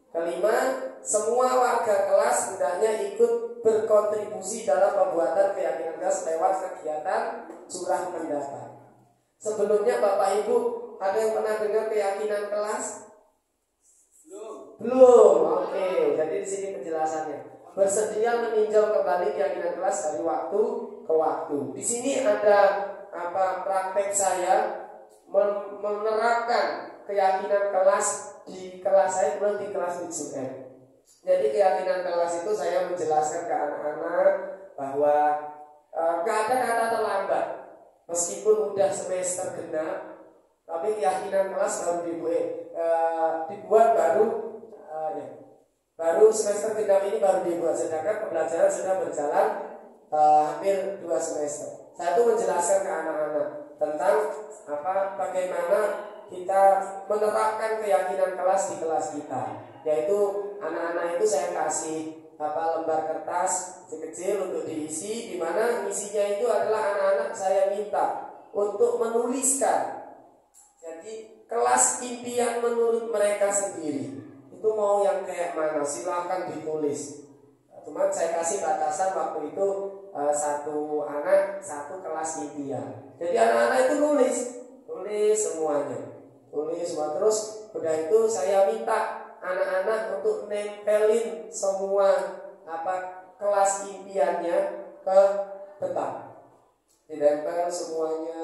Kelima, semua warga kelas hendaknya ikut berkontribusi dalam pembuatan keyakinan kelas lewat kegiatan curah pendapat. Sebelumnya Bapak Ibu, ada yang pernah dengar keyakinan kelas? Belum. Oke, jadi di sini penjelasannya. Bersedia meninjau kembali keyakinan kelas dari waktu ke waktu. Di sini ada praktek saya menerapkan keyakinan kelas di kelas saya kemudian di kelas 7M. Jadi keyakinan kelas itu saya menjelaskan ke anak-anak bahwa gak ada kata terlambat. Meskipun udah semester genap, tapi keyakinan kelas baru dibuat baru semester genap ini baru dibuat, sedangkan pembelajaran sudah berjalan hampir 2 semester. Saya itu menjelaskan ke anak-anak tentang bagaimana kita menerapkan keyakinan kelas di kelas kita. Yaitu anak-anak itu saya kasih lembar kertas kecil untuk diisi, di mana isinya itu adalah anak-anak saya minta untuk menuliskan. Jadi kelas impian menurut mereka sendiri itu mau yang kayak mana, silahkan ditulis. Cuma saya kasih batasan waktu itu satu anak satu kelas impian. Jadi anak-anak itu nulis semuanya, tulis semua. Terus udah itu saya minta anak-anak untuk nempelin semua kelas impiannya ke depan, ditempel semuanya.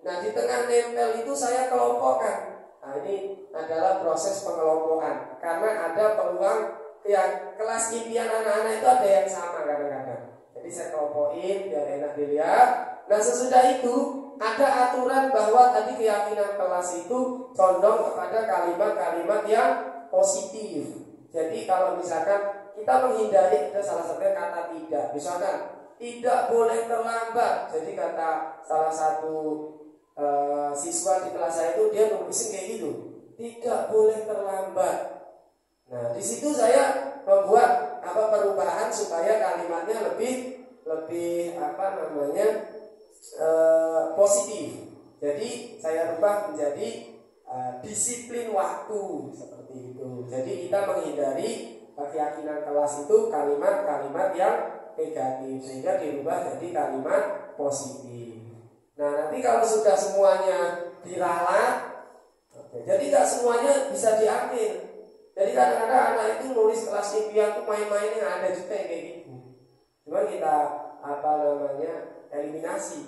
Nah, di tengah nempel itu saya kelompokkan. Nah, ini adalah proses pengelompokan karena ada peluang yang kelas impian anak-anak itu ada yang sama kadang-kadang. Jadi saya kelompokin biar enak dilihat. Nah, sesudah itu ada aturan bahwa tadi keyakinan kelas itu condong kepada kalimat-kalimat yang positif. Jadi kalau misalkan kita menghindari, ada salah satunya kata tidak. Misalkan tidak boleh terlambat. Jadi kata salah satu siswa di kelas saya itu dia nulisin kayak gitu, tidak boleh terlambat. Nah, di situ saya membuat perubahan supaya kalimatnya lebih positif. Jadi saya rubah menjadi disiplin waktu seperti itu. Jadi kita menghindari keyakinan kelas itu kalimat-kalimat yang negatif sehingga dirubah jadi kalimat positif. Nah, nanti kalau sudah semuanya diralat, jadi nggak semuanya bisa diambil. Jadi kadang-kadang anak itu nulis kelas impian tuh main-mainnya ada juga yang kayak gitu. Cuma kita eliminasi.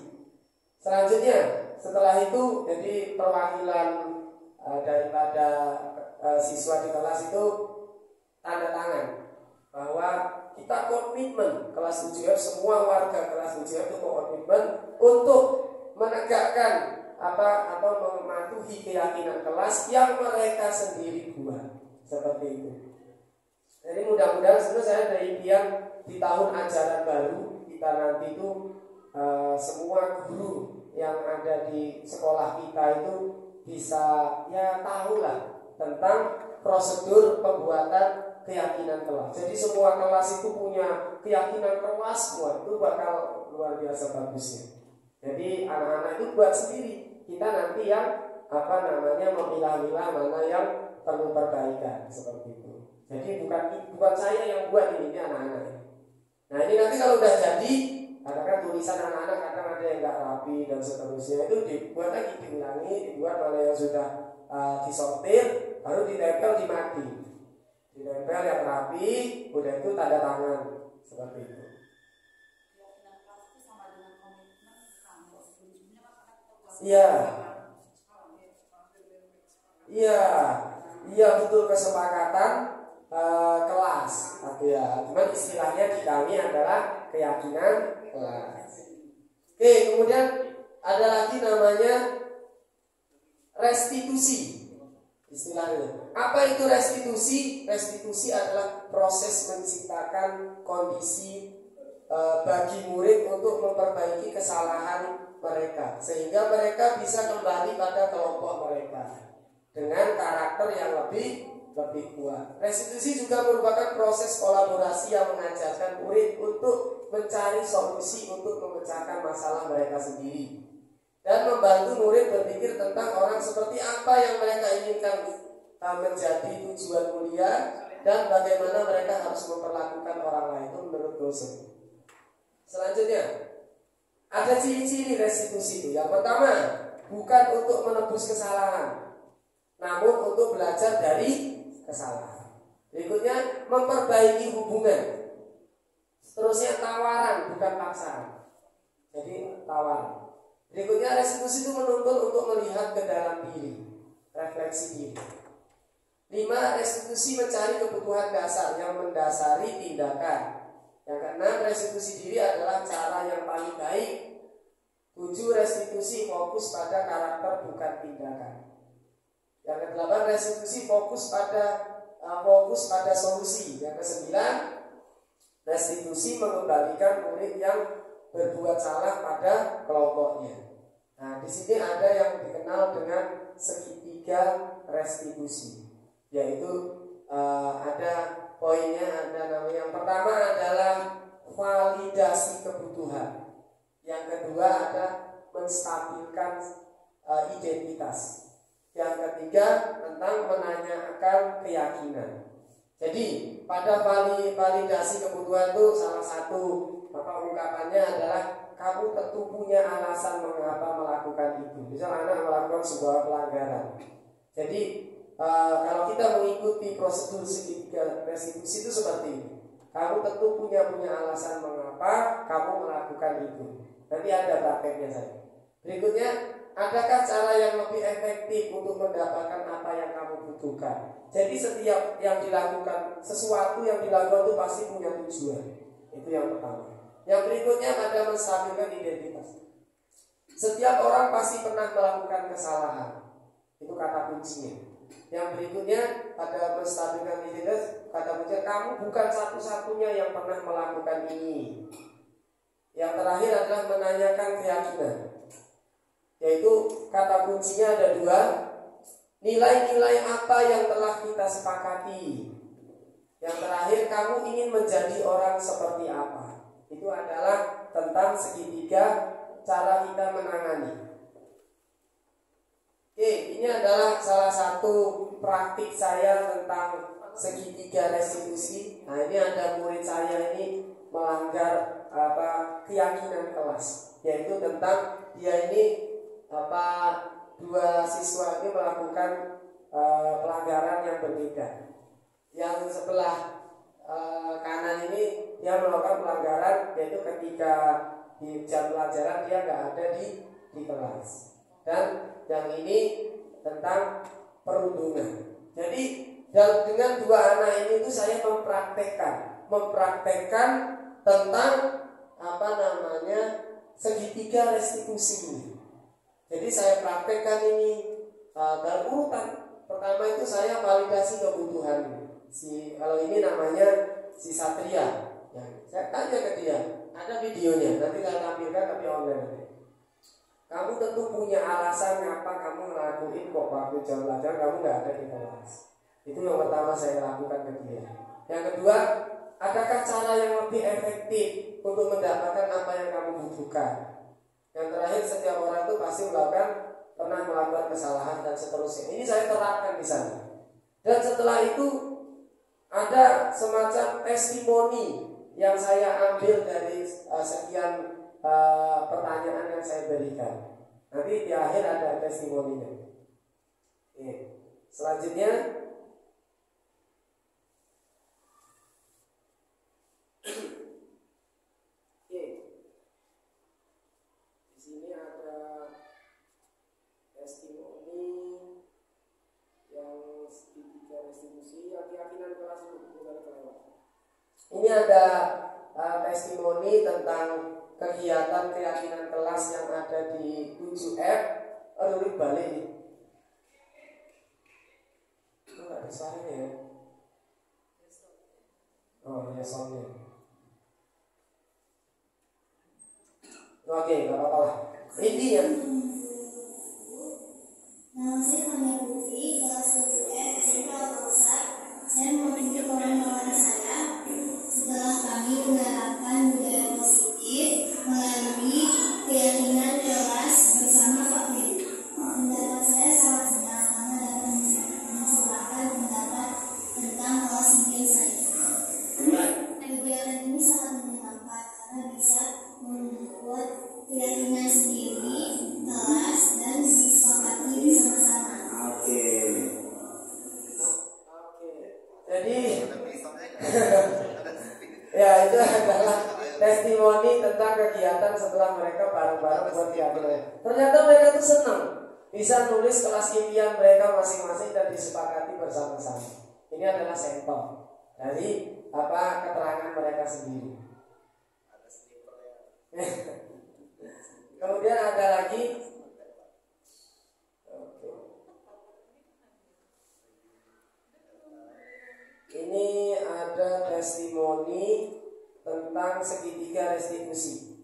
Selanjutnya setelah itu jadi perwakilan daripada siswa di kelas itu tanda tangan bahwa kita komitmen kelas 7F, semua warga kelas 7F itu komitmen untuk menegakkan atau mematuhi keyakinan kelas yang mereka sendiri buat, seperti itu. Jadi mudah-mudahan sebenarnya saya ada impian di tahun ajaran baru kita nanti itu semua guru yang ada di sekolah kita itu bisa tahulah tentang prosedur pembuatan keyakinan kelas. Jadi semua kelas itu punya keyakinan kelas semua, itu bakal luar biasa bagusnya. Jadi anak-anak itu buat sendiri, kita nanti yang memilah-milah mana yang perlu perbaikan seperti itu. Jadi bukan saya yang buat ini anak-anak. Nah, ini nanti kalau udah jadi, katakan tulisan anak-anak kadang ada yang nggak rapi dan seterusnya, itu dibuat lagi, dibuat mana yang sudah disortir, baru ditempel di mati, ditempel yang rapi, udah itu tanda tangan seperti itu. Iya betul, kesepakatan kelas, cuman istilahnya di kami adalah keyakinan kelas. Oke, kemudian ada lagi namanya restitusi. Istilahnya, apa itu restitusi? Restitusi adalah proses menciptakan kondisi bagi murid untuk memperbaiki kesalahan mereka, sehingga mereka bisa kembali pada kelompok mereka dengan karakter yang lebih kuat. Restitusi juga merupakan proses kolaborasi yang mengajarkan murid untuk mencari solusi untuk memecahkan masalah mereka sendiri dan membantu murid berpikir tentang orang seperti apa yang mereka inginkan menjadi tujuan mulia dan bagaimana mereka harus memperlakukan orang lain itu menurut dosen. Selanjutnya ada ciri-ciri restitusi itu. Yang pertama, bukan untuk menebus kesalahan, namun untuk belajar dari kesalahan. Berikutnya, memperbaiki hubungan. Seterusnya, tawaran bukan paksaan. Jadi tawaran. Berikutnya, restitusi itu menuntut untuk melihat ke dalam diri, refleksi diri. 5. Restitusi mencari kebutuhan dasar yang mendasari tindakan. Yang keenam, restitusi diri adalah cara yang paling baik. 7. Restitusi fokus pada karakter bukan tindakan. Yang ke-8, restitusi fokus pada solusi. Yang ke-9, restitusi mengembalikan murid yang berbuat salah pada kelompoknya. Nah, di sini ada yang dikenal dengan segitiga restitusi, yaitu ada poinnya, ada namanya. Yang pertama adalah validasi kebutuhan. Yang kedua ada menstabilkan identitas. Yang ketiga tentang menanyakan keyakinan. Jadi pada validasi kebutuhan itu salah satu ungkapannya adalah kamu tentu punya alasan mengapa melakukan itu. Misal anak melakukan sebuah pelanggaran. Jadi kalau kita mengikuti prosedur segitiga restitusi itu seperti ini. Kamu tentu punya alasan mengapa kamu melakukan itu. Nanti ada prakteknya saja. Berikutnya, adakah cara yang lebih efektif untuk mendapatkan apa yang kamu butuhkan? Jadi setiap yang dilakukan, sesuatu yang dilakukan itu pasti punya tujuan. Itu yang pertama. Yang berikutnya ada menstabilkan identitas. Setiap orang pasti pernah melakukan kesalahan. Itu kata kuncinya. Yang berikutnya ada menstabilkan identitas. Kata kuncinya, kamu bukan satu-satunya yang pernah melakukan ini. Yang terakhir adalah menanyakan keyakinan. Yaitu kata kuncinya ada 2. Nilai-nilai apa yang telah kita sepakati. Yang terakhir, kamu ingin menjadi orang seperti apa. Itu adalah tentang segitiga cara kita menangani. Oke, ini adalah salah satu praktik saya tentang segitiga restitusi. Nah, ini ada murid saya ini melanggar keyakinan kelas, yaitu tentang dia ini dua siswa ini melakukan pelanggaran yang berbeda. Yang sebelah kanan ini dia melakukan pelanggaran, yaitu ketika di jam pelajaran dia nggak ada di kelas. Dan yang ini tentang perundungan. Jadi dengan dua anak ini itu saya mempraktekkan tentang segitiga restitusi ini. Jadi saya praktekkan ini dalam urutan. Pertama itu saya validasi kebutuhan. Kalau ini namanya si Satria. Ya, saya tanya ke dia, ada videonya, nanti saya tampilkan tapi online. Kamu tentu punya alasan kenapa kamu ngelakuin kok waktu jam pelajaran kamu nggak ada di kelas. Itu yang pertama saya lakukan ke dia. Yang kedua, adakah cara yang lebih efektif untuk mendapatkan apa yang kamu butuhkan? Yang terakhir, setiap orang itu pasti pernah melakukan kesalahan dan seterusnya. Ini saya terapkan di sana. Dan setelah itu ada semacam testimoni yang saya ambil dari sekian pertanyaan yang saya berikan. Nanti di akhir ada testimoninya. Selanjutnya, di sini ada testimoni yang segitiga restitusi yang keyakinan kelas bukan kelewat. Ini ada testimoni tentang kegiatan keyakinan kelas yang ada di 7F. Aduh, balik nih. Enggak ada suaranya ya. Oh, ya soalnya. Oke, nggak apa-apa lah. Ini ya. Nama saya Mania Putri, kelas 1F SMP Al-Kausar. Saya mewakili kawan-kawan saya setelah kami menerapkan budaya positif melalui keyakinan kelas bersama Pak Bedi. Pendapat saya sangat senang karena dapat mensuarakan pendapat tentang kelas mungkin saya. Kegiatan ini sangat menyenangkan karena bisa membuat keyakinan sendiri bisa nulis kelas impian mereka masing-masing dan disepakati bersama-sama. Ini adalah sampel dari keterangan mereka sendiri. Kemudian ada lagi. Ini ada testimoni tentang segitiga restitusi.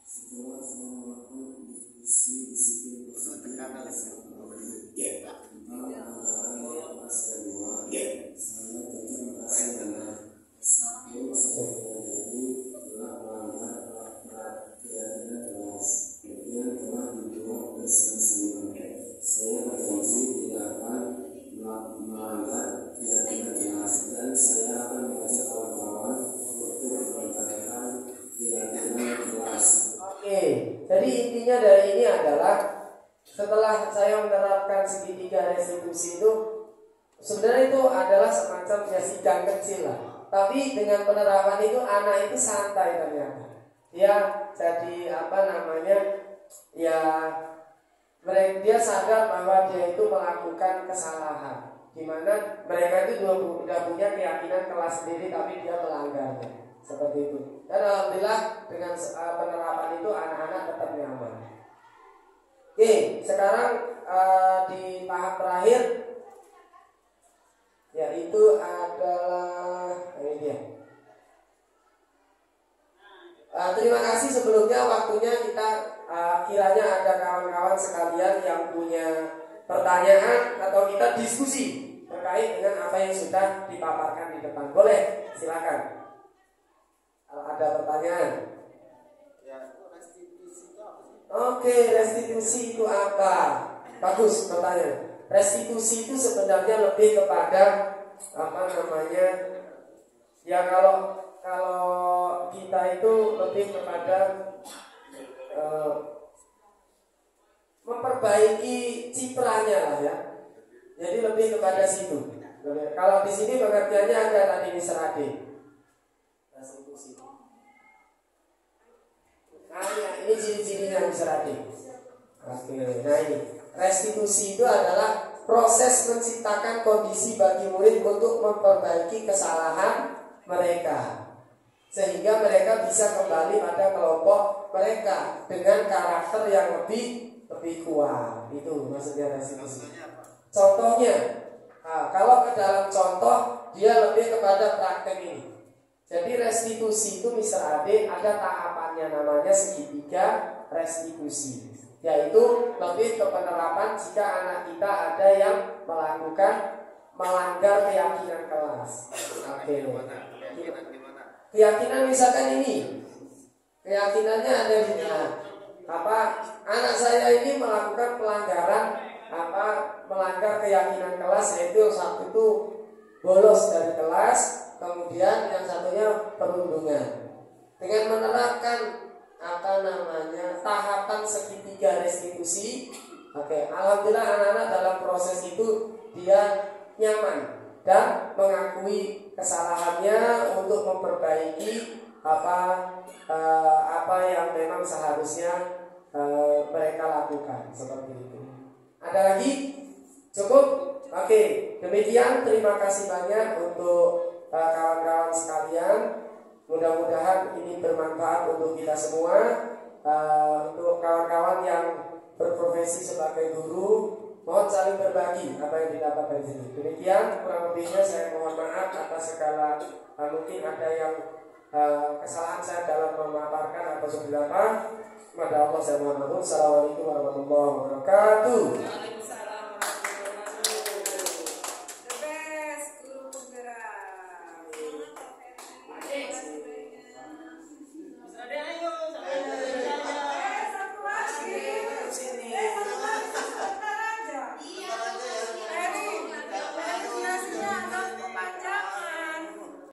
Setelah saya melakukan diskusi disiplin persatuan saya tetap merasa benar. Namun saya menyadari telah melanggar keyakinan kelas yang telah dibuat bersama-sama. Saya berjanji tidak akan melanggar keyakinan kelas dan saya akan mengajak kawan-kawan untuk mempertahankan keyakinan kelas. Oke, jadi intinya dari ini adalah setelah saya menerapkan segitiga restitusi itu, sebenarnya itu adalah semacam sidang kecil lah. Tapi dengan penerapan itu anak itu santai ternyata. Dia jadi dia sadar bahwa dia itu melakukan kesalahan, di mana mereka itu sudah punya keyakinan kelas sendiri tapi dia melanggarnya. Seperti itu. Dan alhamdulillah dengan penerapan itu anak-anak tetap nyaman. Oke, sekarang di tahap terakhir yaitu adalah ini dia. Terima kasih sebelumnya waktunya kita kiranya ada kawan-kawan sekalian yang punya pertanyaan atau kita diskusi terkait dengan apa yang sudah dipaparkan di depan. Boleh, silakan. Kalau ada pertanyaan. Oke, restitusi itu apa? Bagus pertanyaan. Restitusi itu sebenarnya lebih kepada ya kalau kita itu lebih kepada memperbaiki citranya lah ya. Jadi lebih kepada situ. Kalau di sini pengertiannya ada tadi Mr. Ade. Restitusi. Ini ciri-cirinya Mr. Ade. Oke, nah ini restitusi itu adalah proses menciptakan kondisi bagi murid untuk memperbaiki kesalahan mereka, sehingga mereka bisa kembali pada kelompok mereka dengan karakter yang lebih kuat. Itu maksudnya restitusi. Contohnya, kalau ke dalam contoh dia lebih kepada praktek ini. Jadi restitusi itu Mr. Ade ada tahapannya namanya segitiga restitusi, yaitu lebih ke penerapan jika anak kita ada yang melanggar keyakinan kelas. Oke. Keyakinan misalkan ini, keyakinannya ada di anak saya ini melakukan pelanggaran melanggar keyakinan kelas, yaitu satu itu bolos dari kelas. Kemudian yang satunya perundungan. Dengan menerapkan tahapan segitiga restitusi, alhamdulillah anak-anak dalam proses itu dia nyaman dan mengakui kesalahannya untuk memperbaiki apa yang memang seharusnya mereka lakukan. Seperti itu. Ada lagi? Cukup? Oke, demikian. Terima kasih banyak untuk kawan-kawan sekalian. Mudah-mudahan ini bermanfaat untuk kita semua. Untuk kawan-kawan yang berprofesi sebagai guru, mohon saling berbagi apa yang didapat dari sini. Demikian kurang lebihnya, saya mohon maaf atas segala mungkin ada yang kesalahan saya dalam memaparkan atau seperti apa. Kepada Allah saya mohon maaf. Assalamualaikum warahmatullahi wabarakatuh.